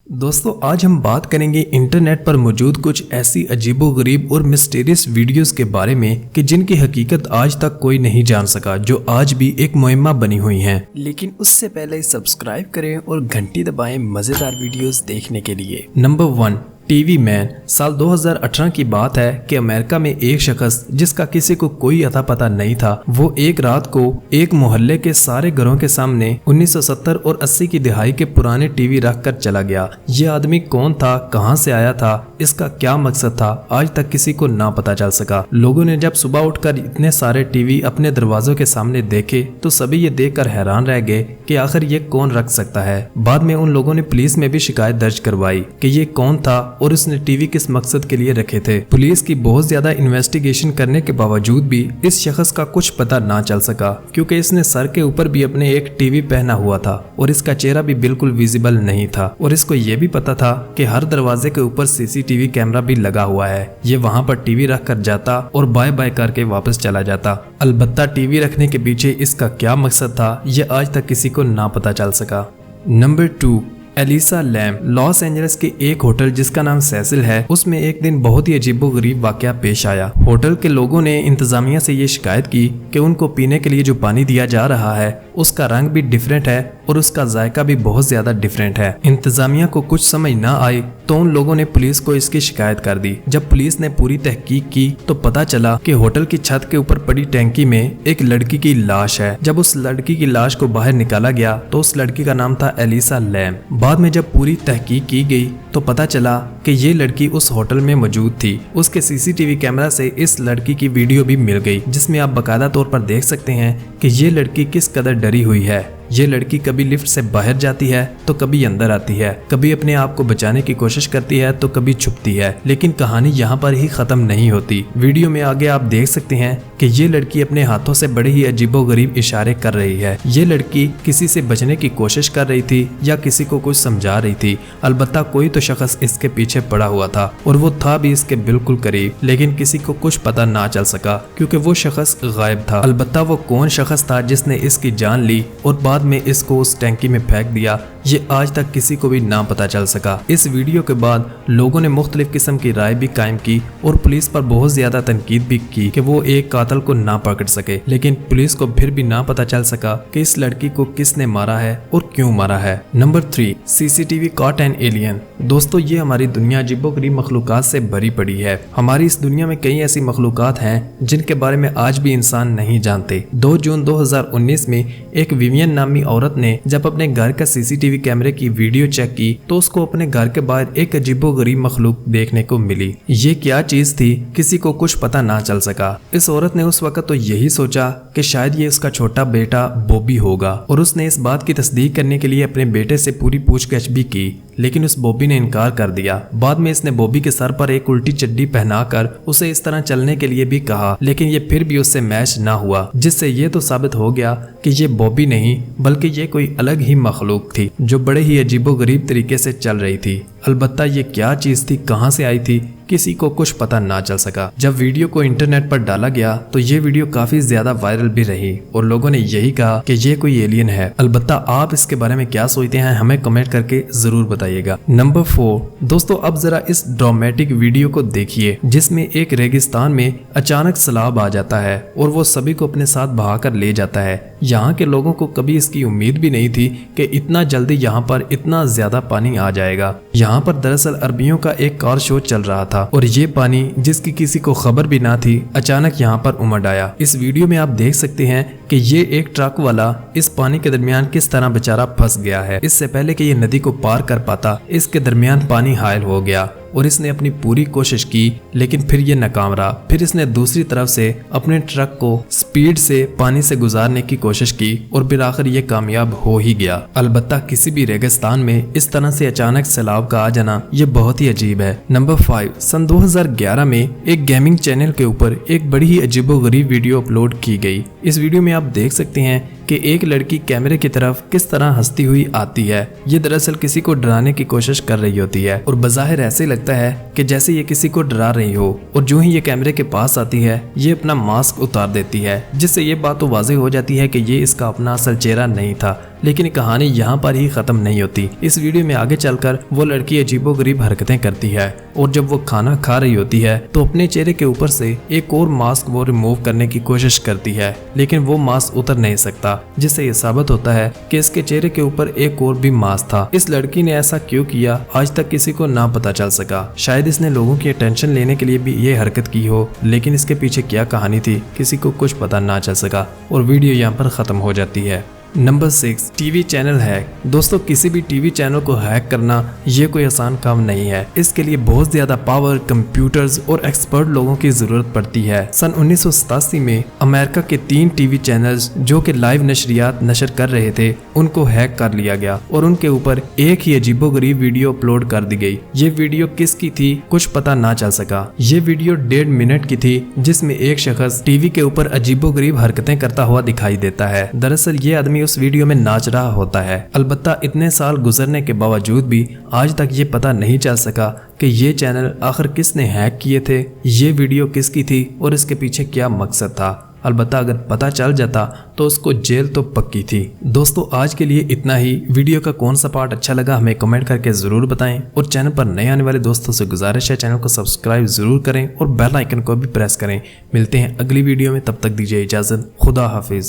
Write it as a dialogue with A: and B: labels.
A: दोस्तों आज हम बात करेंगे इंटरनेट पर मौजूद कुछ ऐसी अजीबोगरीब और मिस्टीरियस वीडियोस के बारे में कि जिनकी हकीकत आज तक कोई नहीं जान सका, जो आज भी एक मुहिम्मा बनी हुई हैं। लेकिन उससे पहले सब्सक्राइब करें और घंटी दबाएं मजेदार वीडियोस देखने के लिए। Number 1, TV man. साल 2018 की बात है कि अमेरिका में एक शख्स जिसका किसी को कोई अता पता नहीं था, वो एक रात को एक मोहल्ले के सारे घरों के सामने 1970 और 80 की दिहाई के पुराने टीवी रख कर चला गया। ये आदमी कौन था, कहां से आया था, इसका क्या मकसद था, आज तक किसी को ना पता चल सका। लोगों ने जब सुबह उठकर इतने सारे टीवी अपने दरवाजों के सामने देखे तो सभी ये देखकर हैरान रह गए कि आखिर ये कौन रख सकता है। बाद में उन लोगों ने पुलिस में भी शिकायत दर्ज करवाई कि ये कौन था और उसने टीवी किस मकसद के लिए रखे थे। पुलिस की बहुत ज्यादा इन्वेस्टिगेशन करने के बावजूद भी इस शख्स का कुछ पता ना चल सका, क्योंकि इसने सर के ऊपर भी अपने एक टीवी पहना हुआ था और इसका चेहरा भी बिल्कुल विजिबल नहीं था। और इसको ये भी पता था कि हर दरवाजे के ऊपर सीसीटीवी कैमरा भी लगा हुआ है। ये वहाँ पर टीवी रख कर जाता और बाय बाय करके वापस चला जाता। अलबत्ता टीवी रखने के पीछे इसका क्या मकसद था, ये आज तक किसी को ना पता चल सका। Number 2, Elisa Lam. Los Angeles के एक होटल जिसका नाम सेसिल है, उसमें एक दिन बहुत ही अजीबोगरीब वाकया पेश आया। होटल के लोगों ने इंतजामिया से ये शिकायत की कि उनको पीने के लिए जो पानी दिया जा रहा है उसका रंग भी डिफरेंट है और उसका जायका भी बहुत ज्यादा डिफरेंट है। इंतजामिया को कुछ समझ ना आई तो उन लोगों ने पुलिस को इसकी शिकायत कर दी। जब पुलिस ने पूरी तहकीक की तो पता चला कि होटल की छत के ऊपर पड़ी टैंकी में एक लड़की की लाश है। जब उस लड़की की लाश को बाहर निकाला गया तो उस लड़की का नाम था एलिसा लैम। बाद में जब पूरी तहकीक की गई तो पता चला कि ये लड़की उस होटल में मौजूद थी। उसके सीसीटीवी कैमरा से इस लड़की की वीडियो भी मिल गई, जिसमें आप बाकायदा तौर पर देख सकते हैं कि ये लड़की किस कदर डरी हुई है। ये लड़की कभी लिफ्ट से बाहर जाती है तो कभी अंदर आती है, कभी अपने आप को बचाने की कोशिश करती है तो कभी छुपती है। लेकिन कहानी यहाँ पर ही खत्म नहीं होती। वीडियो में आगे आप देख सकते हैं कि ये लड़की अपने हाथों से बड़े ही अजीबोगरीब इशारे कर रही है। ये लड़की किसी से बचने की कोशिश कर रही थी या किसी को कुछ समझा रही थी। अलबत्ता कोई तो शख्स इसके पीछे पड़ा हुआ था और वो था भी इसके बिल्कुल करीब, लेकिन किसी को कुछ पता ना चल सका क्योंकि वो शख्स गायब था। अलबत्ता वो कौन शख्स था जिसने इसकी जान ली और बाद में इसको उस टैंकी में फेंक दिया, ये आज तक किसी को भी ना पता चल सका। इस वीडियो के बाद लोगों ने मुख्तलिफ किस्म की राय भी कायम की और पुलिस पर बहुत ज्यादा तनकीद भी की कि वो एक कातिल को ना पकड़ सके। लेकिन पुलिस को फिर भी ना पता चल सका कि इस लड़की को किसने मारा है और क्यों मारा है। Number 3, CCTV caught an alien. दोस्तों ये हमारी दुनिया अजीबोगरीब मखलूकात से भरी पड़ी है। हमारी इस दुनिया में कई ऐसी मखलूकात हैं जिनके बारे में आज भी इंसान नहीं जानते। 2 जून 2019 में एक विवियन नामी औरत ने जब अपने घर का सीसीटीवी कैमरे की वीडियो चेक की तो उसको अपने घर के बाहर एक अजीबोगरीब मखलूक देखने को मिली। ये क्या चीज थी, किसी को कुछ पता ना चल सका। इस औरत ने उस वक्त तो यही सोचा कि शायद ये उसका छोटा बेटा बॉबी होगा और उसने इस बात की तस्दीक करने के लिए अपने बेटे से पूरी पूछताछ भी की, लेकिन उस बॉबी ने इनकार कर दिया। बाद में इसने बॉबी के सर पर एक उल्टी चड्डी पहनाकर उसे इस तरह चलने के लिए भी कहा, लेकिन ये फिर भी उससे मैच ना हुआ, जिससे ये तो साबित हो गया कि ये बॉबी नहीं बल्कि ये कोई अलग ही मखलूक थी जो बड़े ही अजीबोगरीब तरीके से चल रही थी। अलबत्ता ये क्या चीज थी, कहां से आई थी, किसी को कुछ पता ना चल सका। जब वीडियो को इंटरनेट पर डाला गया तो ये वीडियो काफी ज्यादा वायरल भी रही और लोगों ने यही कहा कि ये कोई एलियन है। अलबत्ता आप इसके बारे में क्या सोचते हैं हमें कमेंट करके जरूर बताइएगा। नंबर 4, दोस्तों अब जरा इस ड्रामेटिक वीडियो को देखिए जिसमें एक रेगिस्तान में अचानक सैलाब आ जाता है और वो सभी को अपने साथ बहाकर ले जाता है। यहाँ के लोगों को कभी इसकी उम्मीद भी नहीं थी कि इतना जल्दी यहाँ पर इतना ज्यादा पानी आ जाएगा। यहाँ पर दरअसल अरबियों का एक कार शो चल रहा था और ये पानी जिसकी किसी को खबर भी ना थी अचानक यहाँ पर उमड़ आया। इस वीडियो में आप देख सकते हैं कि ये एक ट्रक वाला इस पानी के दरमियान किस तरह बेचारा फंस गया है। इससे पहले कि ये नदी को पार कर पाता इसके दरमियान पानी हायल हो गया और इसने अपनी पूरी कोशिश की, लेकिन फिर ये नाकाम रहा। फिर इसने दूसरी तरफ से अपने ट्रक को स्पीड से पानी से गुजारने की कोशिश की और फिर आखिर ये कामयाब हो ही गया। अलबत्ता किसी भी रेगिस्तान में इस तरह से अचानक सैलाब का आ जाना ये बहुत ही अजीब है। नंबर 5, सन 2011 में एक गेमिंग चैनल के ऊपर एक बड़ी ही अजीबोगरीब वीडियो अपलोड की गई। इस वीडियो में आप देख सकते हैं कि एक लड़की कैमरे की तरफ किस तरह हंसती हुई आती है। ये दरअसल किसी को डराने की कोशिश कर रही होती है और बज़ाहिर ऐसे लगता है कि जैसे ये किसी को डरा रही हो। और जो ही ये कैमरे के पास आती है ये अपना मास्क उतार देती है, जिससे ये बात तो वाज़ेह हो जाती है कि ये इसका अपना असल चेहरा नहीं था, लेकिन कहानी यहाँ पर ही खत्म नहीं होती। इस वीडियो में आगे चलकर वो लड़की अजीबोगरीब हरकतें करती है और जब वो खाना खा रही होती है तो अपने चेहरे के ऊपर से एक और मास्क वो रिमूव करने की कोशिश करती है, लेकिन वो मास्क उतर नहीं सकता, जिससे ये साबित होता है कि इसके चेहरे के ऊपर एक और भी मास्क था। इस लड़की ने ऐसा क्यों किया आज तक किसी को ना पता चल सका। शायद इसने लोगों की अटेंशन लेने के लिए भी ये हरकत की हो, लेकिन इसके पीछे क्या कहानी थी किसी को कुछ पता ना चल सका और वीडियो यहाँ पर खत्म हो जाती है। Number 6, TV channel hack. दोस्तों, किसी भी टीवी चैनल को हैक करना ये कोई आसान काम नहीं है। इसके लिए बहुत ज्यादा पावर, कंप्यूटर्स और एक्सपर्ट लोगों की जरूरत पड़ती है। सन 1987 में अमेरिका के 3 टीवी चैनल्स जो कि लाइव नशरियात नशर कर रहे थे उनको हैक कर लिया गया और उनके ऊपर एक ही अजीबोगरीब वीडियो अपलोड कर दी गई। ये वीडियो किसकी थी कुछ पता ना चल सका। ये वीडियो 1.5 मिनट की थी, जिसमें एक शख्स टीवी के ऊपर अजीबोगरीब हरकतें करता हुआ दिखाई देता है। दरअसल ये आदमी उस वीडियो में नाच रहा होता है। अलबत्ता इतने साल गुजरने के बावजूद भी आज तक ये पता नहीं चल सका कि ये चैनल आखिर किसने हैक किए थे, ये वीडियो किसकी थी और इसके पीछे क्या मकसद था। अलबत्ता अगर पता चल जाता तो उसको जेल तो पक्की थी। दोस्तों, आज के लिए इतना ही। वीडियो का कौन सा पार्ट अच्छा लगा हमें कमेंट करके जरूर बताएं और चैनल पर नए आने वाले दोस्तों से गुजारिश है चैनल को सब्सक्राइब जरूर करें और बेल आइकन को भी प्रेस करें। मिलते हैं अगली वीडियो में, तब तक दीजिए इजाजत। खुदा हाफिज।